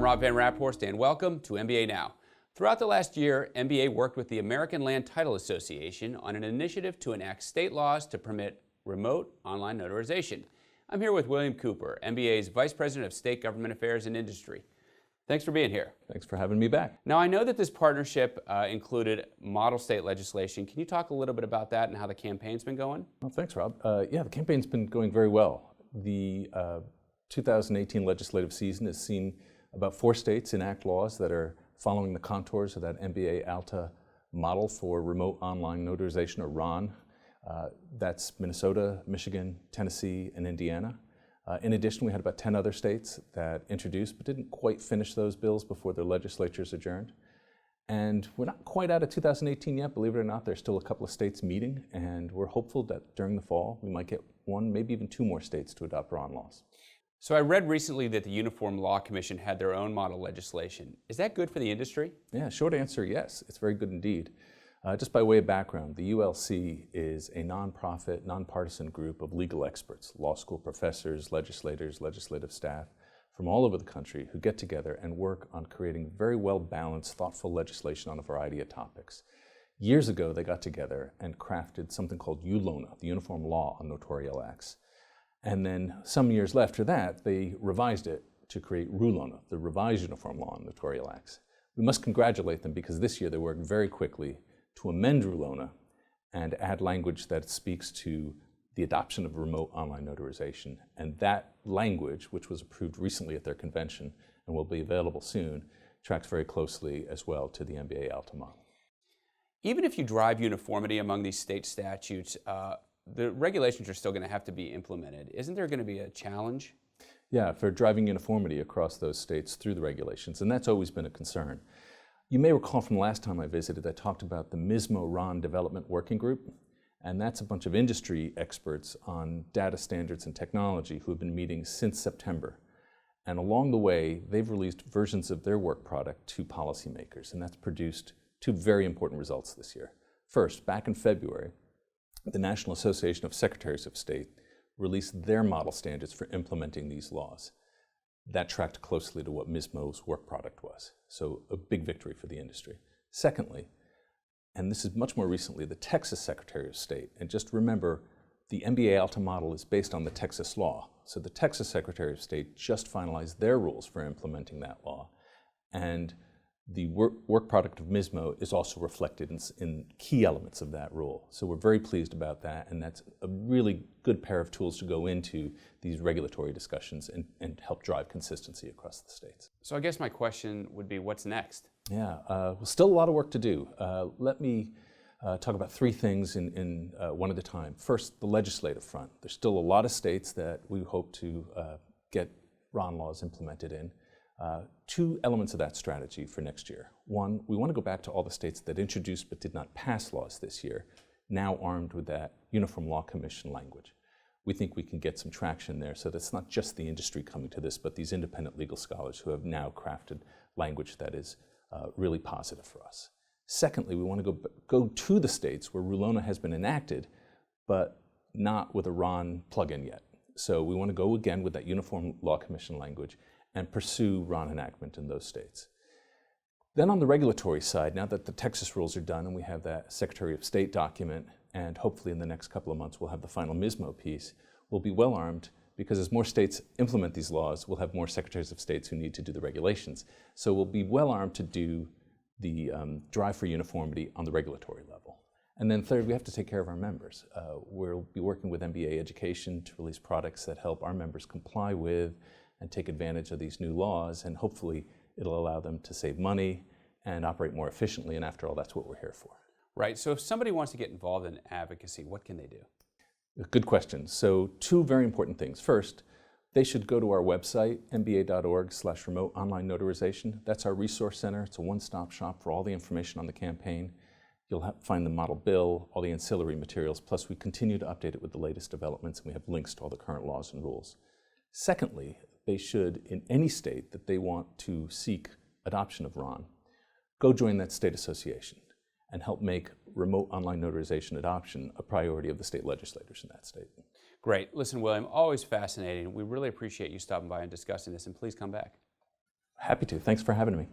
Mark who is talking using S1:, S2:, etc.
S1: Rob Van Raphorst, and welcome to MBA Now. Throughout the last year, MBA worked with the American Land Title Association on an initiative to enact state laws to permit remote online notarization. I'm here with William Kooper, MBA's Vice President of State Government Affairs and Industry. Thanks for being here.
S2: Thanks for having me back.
S1: Now, I know that this partnership included model state legislation. Can you talk a little bit about that and how the campaign's been going?
S2: Well, thanks, Rob. Yeah, the campaign's been going very well. The 2018 legislative season has seen about 4 states enact laws that are following the contours of that MBA ALTA model for remote online notarization, or RON. That's Minnesota, Michigan, Tennessee, and Indiana. In addition, we had about 10 other states that introduced but didn't quite finish those bills before their legislatures adjourned. And we're not quite out of 2018 yet, believe it or not. There's still a couple of states meeting, and we're hopeful that during the fall we might get 1, maybe even 2 more states to adopt RON laws.
S1: So I read recently that the Uniform Law Commission had their own model legislation. Is that good for the industry?
S2: Yeah, short answer, yes. It's very good indeed. Just by way of background, the ULC is a nonprofit, nonpartisan group of legal experts, law school professors, legislators, legislative staff from all over the country who get together and work on creating very well-balanced, thoughtful legislation on a variety of topics. Years ago, they got together and crafted something called ULONA, the Uniform Law on Notarial Acts. And then some years after that, they revised it to create RULONA, the Revised Uniform Law on Notarial Acts. We must congratulate them because this year they worked very quickly to amend RULONA and add language that speaks to the adoption of remote online notarization. And that language, which was approved recently at their convention and will be available soon, tracks very closely as well to the MBA ALTA model.
S1: Even if you drive uniformity among these state statutes, the regulations are still going to have to be implemented. Isn't there going to be a challenge?
S2: Yeah, for driving uniformity across those states through the regulations, and that's always been a concern. You may recall from the last time I visited, I talked about the MBANow Development Working Group, and that's a bunch of industry experts on data standards and technology who have been meeting since September. And along the way, they've released versions of their work product to policymakers, and that's produced 2 very important results this year. First, back in February, the National Association of Secretaries of State released their model standards for implementing these laws. That tracked closely to what MBANow's work product was. So a big victory for the industry. Secondly, and this is much more recently, the Texas Secretary of State. And just remember, the MBA ALTA model is based on the Texas law. So the Texas Secretary of State just finalized their rules for implementing that law. And the work product of MBANow is also reflected in key elements of that rule. So we're very pleased about that, and that's a really good pair of tools to go into these regulatory discussions and help drive consistency across the states.
S1: So I guess my question would be, what's next?
S2: Yeah, well, still a lot of work to do. Let me talk about 3 things in one at a time. First, the legislative front. There's still a lot of states that we hope to get RON laws implemented in. 2 elements of that strategy for next year. 1, we want to go back to all the states that introduced but did not pass laws this year, now armed with that Uniform Law Commission language. We think we can get some traction there, so that's not just the industry coming to this, but these independent legal scholars who have now crafted language that is really positive for us. Secondly, we want to go to the states where RULONA has been enacted, but not with a RON plugin yet. So we want to go again with that Uniform Law Commission language and pursue RON enactment in those states. Then on the regulatory side, now that the Texas rules are done and we have that Secretary of State document, and hopefully in the next couple of months we'll have the final MBANow piece, we'll be well armed because as more states implement these laws, we'll have more Secretaries of States who need to do the regulations. So we'll be well armed to do the drive for uniformity on the regulatory level. And then third, we have to take care of our members. We'll be working with MBA Education to release products that help our members comply with and take advantage of these new laws, and hopefully it'll allow them to save money and operate more efficiently, and after all, that's what we're here for.
S1: Right, so if somebody wants to get involved in advocacy, what can they do?
S2: Good question. So 2 very important things. First, they should go to our website, mba.org/remote online notarization. That's our resource center. It's a one-stop shop for all the information on the campaign. You'll find the model bill, all the ancillary materials, plus we continue to update it with the latest developments, and we have links to all the current laws and rules. Secondly, they should, in any state that they want to seek adoption of RON, go join that state association and help make remote online notarization adoption a priority of the state legislators in that state.
S1: Great. Listen, William, always fascinating. We really appreciate you stopping by and discussing this, and please come back.
S2: Happy to. Thanks for having me.